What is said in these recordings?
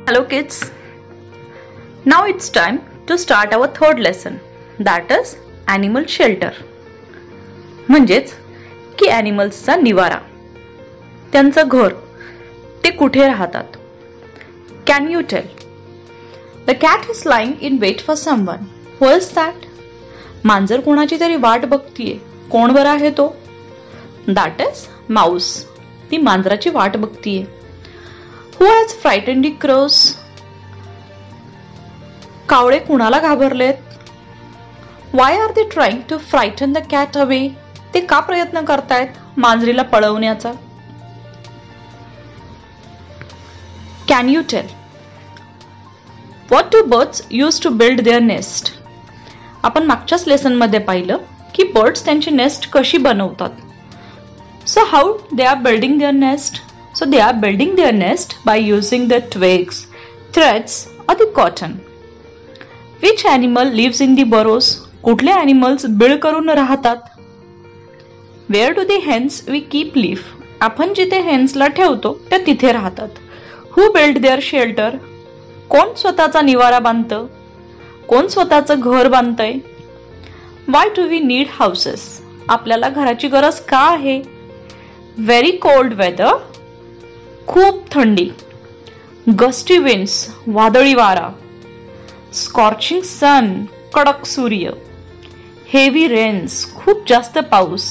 Hello kids. Now it's time to start our third lesson, that is animal shelter. म्हणजेच की ॲनिमल्सचा निवारा, त्यांचं घर, ते कुठे राहतात. Can you tell? The cat is lying in wait for someone. Who is that? मांजर कोणाची तरी वाट बघतीये. कोण बरा आहे तो? That is mouse. ती मांजराची वाट बघतीये. Who has frightened the crows? कावळे कुणाला घाबरलेत? Why are they trying to frighten the cat away? ते का प्रयत्न करतायत मांजरीला पळवण्याचा? Can you tell? What do birds use to build their nest? आपण मागच्याच लेसन मध्ये पाहिलं की बर्ड्स त्यांची नेस्ट कशी बनवतात. So how they are building their nest? So they are building their nest by using the twigs, threads or the cotton. Which animal lives in the burrows? कुठले animals बिळ करून राहतात? Where do the hens we keep live? आपण जिथे हेन्सला ठेवतो त्या तिथे राहतात. Who build their shelter? कोण स्वतःचा निवारा बांधतं? कोण स्वतःचं घर बांधतंय? Why do we need houses? आपल्याला घराची गरज का आहे? Very cold weather. खूप थंडी. गस्टी विंड्स, वादळी वारा. स्कॉर्चिंग सन, कडक सूर्य. हेवी रेन्स, खूप जास्त पाऊस.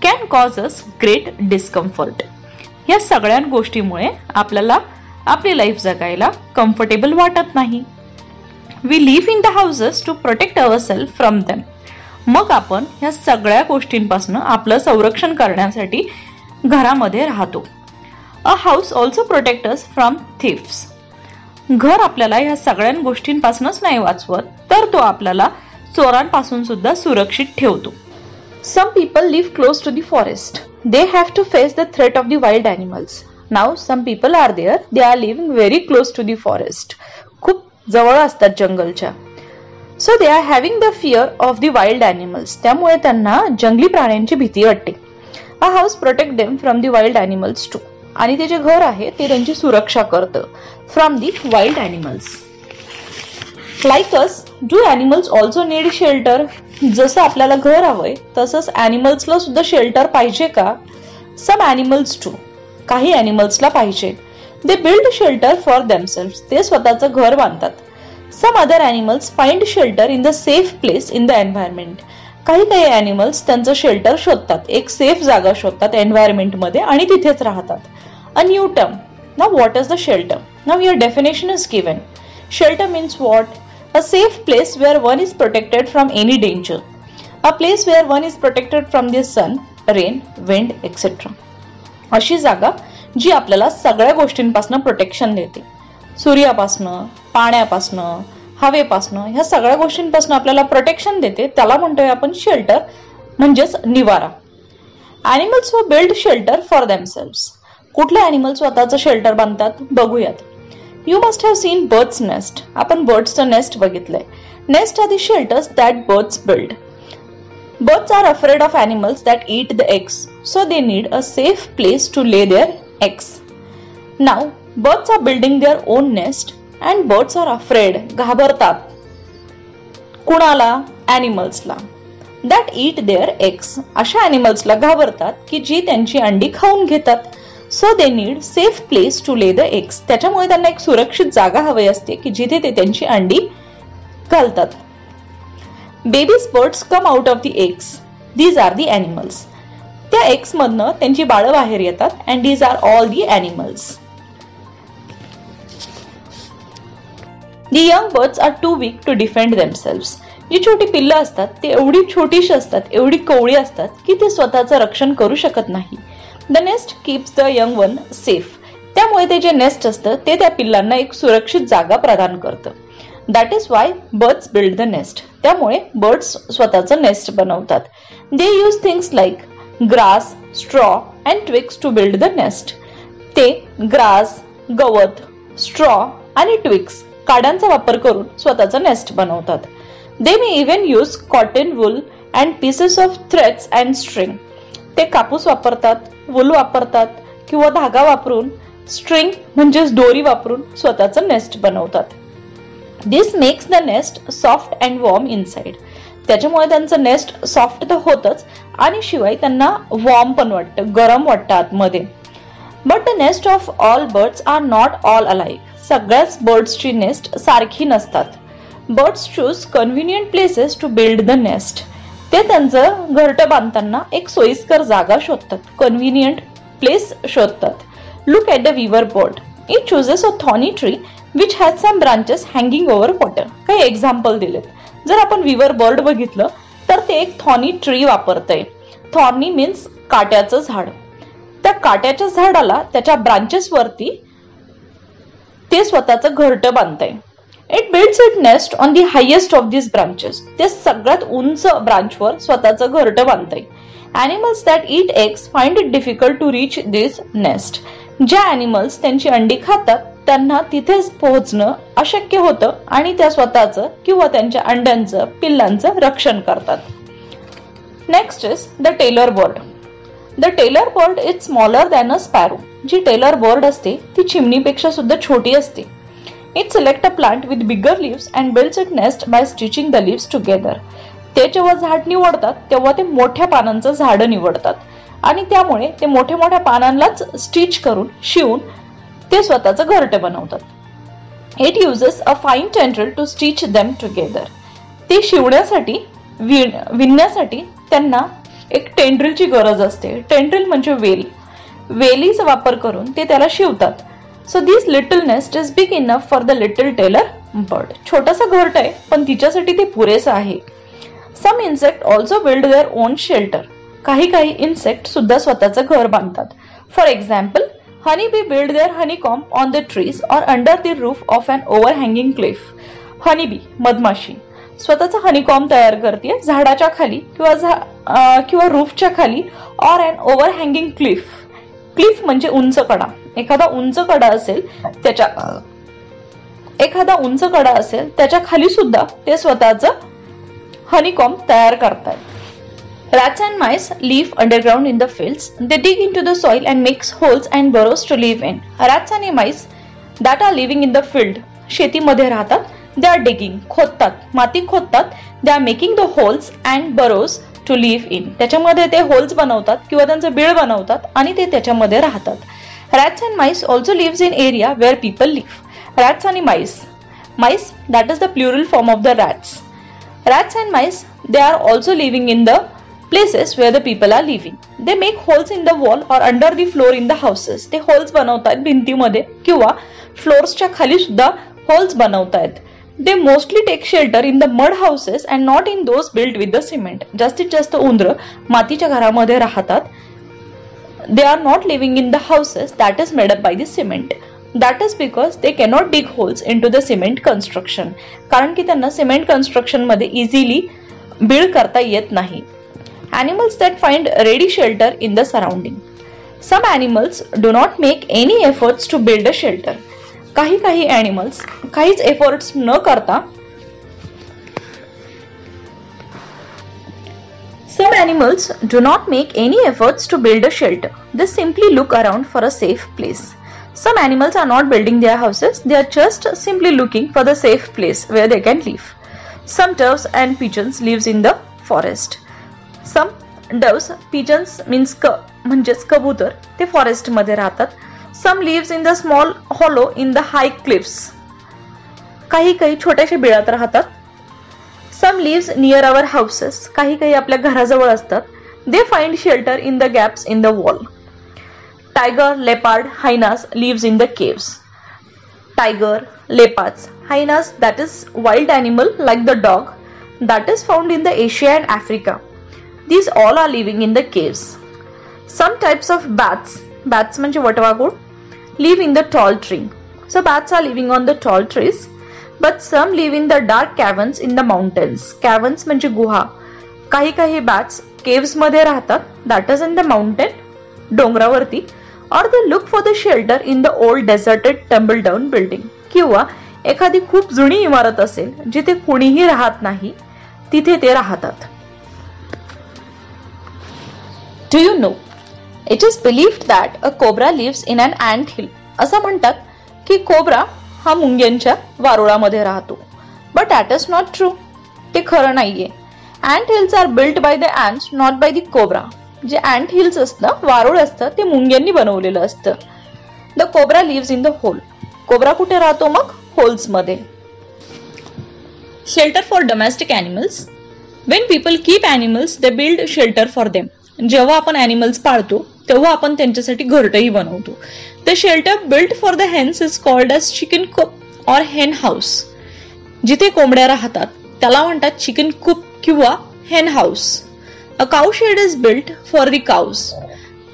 Can cause us great discomfort. या सगळ्या गोष्टीमुळे आपल्याला आपली लाईफ जगायला कम्फर्टेबल वाटत नाही. We live in the houses to protect ourselves from them. मग आपण ह्या सगळ्या गोष्टींपासून आपलं संरक्षण करण्यासाठी घरामध्ये राहतो. A house also protects us from thieves. घर आपल्याला या सगळ्या गोष्टींपासूनच नाही वाचवत, तर तो आपल्याला चोरांपासून सुद्धा सुरक्षित ठेवतो. Some people live close to the forest. They have to face the threat of the wild animals. Now some people are there. They are living very close to the forest. खूप जवळ असतात जंगलच्या. So they are having the fear of the wild animals. त्यामुळे त्यांना जंगली प्राण्यांची भीती वाटते. A house protects them from the wild animals too. आणि ते जे घर आहे ते त्यांची सुरक्षा करतं from the wild animals. Like us, do animals also need shelter? जसं आपल्याला घर हवंय तसंच ॲनिमल्सला सुद्धा शेल्टर पाहिजे का? Some animals too. काही ॲनिमल्सला पाहिजे. They build shelter for themselves. ते स्वतःचं घर बांधतात. Some other animals find shelter in the safe place in the environment. काही काही ॲनिमल्स त्यांचं शेल्टर शोधतात, एक सेफ जागा शोधतात एन्व्हायरमेंट मध्ये आणि तिथेच राहतात. A new term. Now what is the shelter? Now your definition is given. Shelter means what? A safe place where one is protected from any danger. A place where one is protected from the sun, rain, wind, etc. अशी जागा जी आपल्याला सगळ्या गोष्टींपासून protection देते. सूर्यापासून, पाण्यापासून, हवेपासून, ह्या सगळ्या गोष्टींपासून आपल्याला प्रोटेक्शन देते. त्याला म्हणतोय आपण शेल्टर, म्हणजेच निवारा. Animals who build shelter for themselves. कुठले ॲनिमल स्वतःचं शेल्टर बांधतात बघूयात. You must have seen birds nest. आपण बर्ड्सचं नेस्ट बघितलंय. Nest are the shelters that birds build. Birds are afraid of animals that eat the eggs, so they need a safe place to lay their eggs. Now birds are building their own nest and birds are afraid. घाबरतात. कुणाला? ॲनिमल्सला. That eat their eggs. अशा ॲनिमल्सला घाबरतात की जी त्यांची अंडी खाऊन घेतात. So they need safe place to lay the eggs. त्याच्यामुळे त्यांना एक सुरक्षित जागा हवी असते की जिथे ते त्यांची अंडी घालतात. Babies birds come out of the eggs. These are the animals. त्या एग्स मधनं त्यांची बाळं बाहेर येतात. And these are all the animals. The young birds are too weak to defend themselves. जी छोटी पिल्लं असतात ते एवढी छोटीशी असतात, एवढी कवळी असतात की ते स्वतःचं रक्षण करू शकत नाही. The nest keeps the young one safe. त्यामुळे ते जे नेस्ट असतं ते त्या पिल्लांना एक सुरक्षित जागा प्रदान करतं. That is why birds build the nest. त्यामुळे बर्ड्स स्वतःचं नेस्ट बनवतात. They use things like grass, straw and twigs to build the nest. ते ग्रास, गवत, स्ट्रॉ आणि ट्विग्स, काड्यांचा वापर करून स्वतःचं नेस्ट बनवतात. They may even use cotton wool and pieces of threads and string. ते कापूस वापरतात, वूल वापरतात किंवा धागा वापरून स्ट्रिंग म्हणजेच दोरी वापरून स्वतःचा नेस्ट बनवतात. This makes the nest soft and warm inside. त्याच्यामुळे त्यांचं नेस्ट सॉफ्ट तर होतच आणि शिवाय त्यांना वॉर्म पण वाटतं, गरम वाटतं आतमध्ये. But the nest of all birds are not all alike. सगळ्याच बर्ड्सची नेस्ट सारखी नसतात. Birds choose convenient places to build the nest. ते त्यांचं घरटं बांधताना एक सोयीस्कर जागा शोधतात, कन्व्हिनियंट प्लेस शोधतात. Look at the weaver bird. It chooses a thorny tree which has some branches hanging over water. काही एक्झाम्पल दिलेत. जर आपण वीवर बर्ड बघितलं तर ते एक थॉर्नी ट्री वापरतंय. थॉर्नी मीन्स काट्याचं झाड. त्या काट्याच्या झाडाला त्याच्या ब्रांचेस वरती ते स्वतःचं घरटं बांधतंय. It builds it nest on the highest of this branches. ते सगळ्यात उंच ब्रांचवर स्वतःचं घरटं बांधतंय. Animals that eat eggs find it difficult to reach this nest. ज्या animals त्यांची अंडी खातात त्यांना तिथेच पोहोचणं अशक्य होतं आणि त्या स्वतःचं किंवा त्यांच्या अंड्यांचं, पिल्लांचं रक्षण करतात. Next is the tailor bird. The tailor bird is smaller than a sparrow. जी टेलर बर्ड असते ती चिमणीपेक्षा सुद्धा छोटी असते. It select a plant with bigger leaves and builds it nest by stitching the leaves together. ते जेव्हा झाड निवडतात तेव्हा ते मोठ्या पानांचं झाड निवडतात आणि त्यामुळे ते मोठ्या मोठ्या पानांनाच स्टिच करून शिवून ते स्वतःचं घरटं बनवतात. It uses a fine tendril to stitch them together. ते शिवण्यासाठी विणण्यासाठी त्यांना एक टेंड्रिलची गरज असते. टेंड्रिल म्हणजे वेल. वेलीचा वापर करून ते त्याला शिवतात. So this little nest is big enough for the little tailor bird. छोटासा घरटं आहे पण तिच्यासाठी ते पुरेसं आहे. Some insect also build their own shelter. काही इन्सेक्ट सुद्धा स्वतःचं घर बांधतात. For example, honeybee build their honeycomb on the trees or under the roof of an overhanging cliff. honeybee मधमाशी स्वतःचं हनीकॉम्ब तयार करते झाडाच्या खाली किंवा रूफच्या खाली or an overhanging cliff. Cliff म्हणजे उंच कडा. एखादा उंच कडा असेल त्याच्या खाली सुद्धा ते स्वतःचं honeycomb तयार करतात. Rats and mice live underground in the fields. They dig into the soil and make holes and burrows to live in. Rats आणि mice that are living in the field शेतीमध्ये राहतात. They are digging खोदतात, माती खोदतात. They are making the holes and burrows to live in. त्याच्यामध्ये ते holes बनवतात किंवा त्यांचं बीळ बनवतात आणि ते त्याच्यामध्ये राहतात. Rats and mice also lives in area where people live. Rats आणि mice that is the plural form of the rats. Rats and mice, they are also living in the places where the people are living. They make holes in the wall or under the floor in the houses. ते holes बनवतात भिंतीमध्ये किंवा फ्लोर्सच्या खाली सुद्धा holes बनवतात. They mostly take shelter in the mud houses and not in those built with the cement. जास्तीत जास्त उंदरं मातीच्या घरामध्ये राहतात. They are not living in the houses that is made up by the cement. That is because they cannot dig holes into the cement construction. कारण की त्यांना cement construction मध्ये इझिली बिल्ड करता येत नाही. Animals that find ready shelter in the surrounding. Some animals do not make any efforts to build a shelter. काही animals काहीच efforts न करता Some animals do not make any efforts to build a shelter. They simply look around for a safe place. Some animals are not building their houses, they are just simply looking for the safe place where they can live. Some doves and pigeons lives in the forest. Some doves, pigeons means म्हणजेच कबूतर, ते forest मध्ये राहतात. Some lives in the small hollow in the high cliffs. काही छोट्याशा बिळात राहतात. Some lives near our houses. काही आपल्या घराजवळ असतात. They find shelter in the gaps in the wall. Tiger, leopard, hyenas lives in the caves. Tiger, leopards, hyenas that is wild animal like the dog that is found in the Asia and Africa. These all are living in the caves. Some types of bats म्हणजे वटवाघूळ, live in the tall tree. So bats are living on the tall trees, but some live in the dark caverns in the mountains. Caverns म्हणजे गुहा. काही bats caves मध्ये राहतात, that is in the mountain, डोंगरावरती. Or they look for the shelter in the old deserted tumble down building. किंवा एखादी खूप जुनी इमारत असेल जिथे कुणीही राहत नाही, तिथे ते राहतात. Do you know? It is believed that a cobra lives in an ant hill. असं म्हणतात की कोब्रा हा मुंग्यांच्या वारुळामध्ये राहतो. But that is not true. ते खरं नाहीये. Ant hills are built by the ants, not by the cobra. जे अँट हिल्स असतं, वारुळ असतं, ते मुंग्यांनी बनवलेलं असतं. The cobra lives in the hole. Cobra कुठे राहतो मग? होल्स मध्ये. Shelter for domestic animals. When people keep animals they build shelter for them. जेव्हा आपण ॲनिमल्स पाळतो तेव्हा आपण त्यांच्यासाठी घरटही बनवतो. The shelter built for the hens is called as chicken coop or hen house. जिथे कोंबड्या राहतात त्याला म्हणतात चिकन कूप किंवा hen house. A cow shed is built for the cows.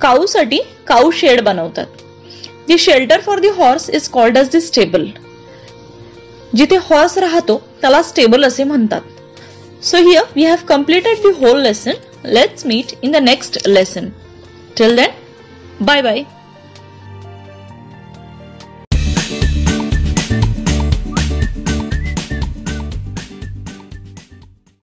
काऊसाठी काऊ शेड बनवतात. The shelter for the horse is called as the stable. जिथे horse राहतो त्याला स्टेबल असे म्हणतात. So here we have completed the whole lesson. Let's meet in the next lesson. Till then, bye bye.